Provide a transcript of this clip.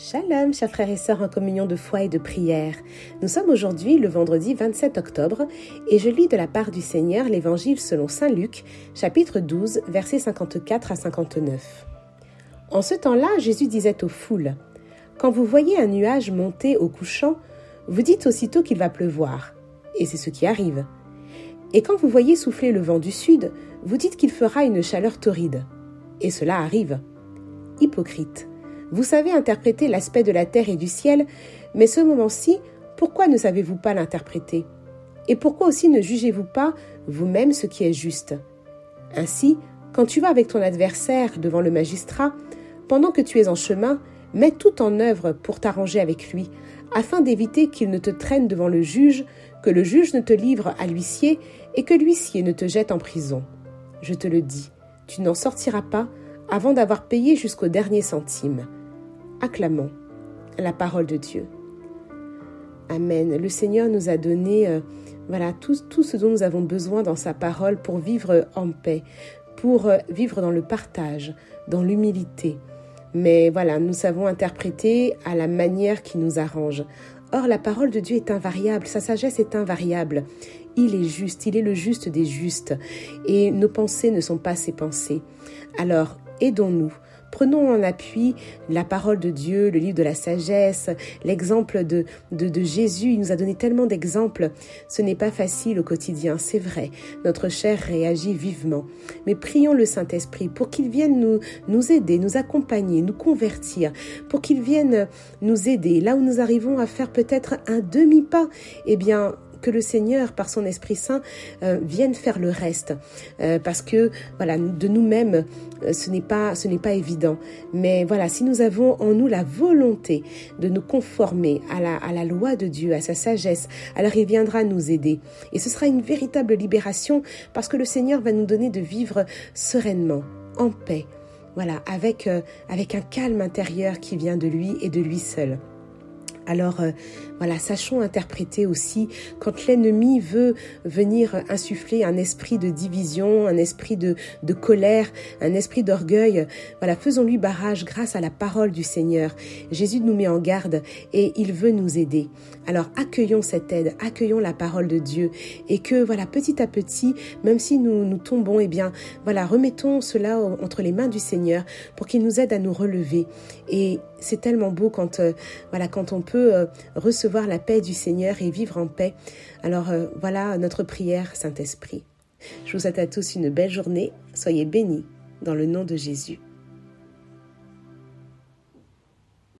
Shalom, chers frères et sœurs en communion de foi et de prière. Nous sommes aujourd'hui le vendredi 27 octobre et je lis de la part du Seigneur l'évangile selon saint Luc, chapitre 12, versets 54 à 59. En ce temps-là, Jésus disait aux foules, « Quand vous voyez un nuage monter au couchant, vous dites aussitôt qu'il va pleuvoir, et c'est ce qui arrive. Et quand vous voyez souffler le vent du sud, vous dites qu'il fera une chaleur torride, et cela arrive. Hypocrite. Vous savez interpréter l'aspect de la terre et du ciel, mais ce moment-ci, pourquoi ne savez-vous pas l'interpréter? Et pourquoi aussi ne jugez-vous pas vous-même ce qui est juste? Ainsi, quand tu vas avec ton adversaire devant le magistrat, pendant que tu es en chemin, mets tout en œuvre pour t'arranger avec lui, afin d'éviter qu'il ne te traîne devant le juge, que le juge ne te livre à l'huissier et que l'huissier ne te jette en prison. Je te le dis, tu n'en sortiras pas avant d'avoir payé jusqu'au dernier centime. Acclamons la parole de Dieu. Amen. Le Seigneur nous a donné tout ce dont nous avons besoin dans sa parole pour vivre en paix, pour vivre dans le partage, dans l'humilité. Mais nous savons interpréter à la manière qui nous arrange. Or, la parole de Dieu est invariable, sa sagesse est invariable. Il est juste, il est le juste des justes. Et nos pensées ne sont pas ses pensées. Alors, aidons-nous. Prenons en appui la parole de Dieu, le livre de la sagesse, l'exemple de Jésus. Il nous a donné tellement d'exemples. Ce n'est pas facile au quotidien, c'est vrai. Notre chair réagit vivement. Mais prions le Saint-Esprit pour qu'il vienne nous aider, nous accompagner, nous convertir, pour qu'il vienne nous aider. Là où nous arrivons à faire peut-être un demi-pas, que le Seigneur, par son Esprit Saint, vienne faire le reste. Parce que, de nous-mêmes, ce n'est pas évident. Mais si nous avons en nous la volonté de nous conformer à la loi de Dieu, à sa sagesse, alors il viendra nous aider. Et ce sera une véritable libération parce que le Seigneur va nous donner de vivre sereinement, en paix. Avec un calme intérieur qui vient de lui et de lui seul. Alors, sachons interpréter aussi quand l'ennemi veut venir insuffler un esprit de division, un esprit de colère, un esprit d'orgueil. Faisons-lui barrage grâce à la parole du Seigneur. Jésus nous met en garde et il veut nous aider. Alors, accueillons cette aide, accueillons la parole de Dieu et que, petit à petit, même si nous tombons, remettons cela entre les mains du Seigneur pour qu'il nous aide à nous relever. Et c'est tellement beau quand on peut recevoir la paix du Seigneur et vivre en paix. Alors notre prière, Saint-Esprit. Je vous souhaite à tous une belle journée. Soyez bénis dans le nom de Jésus.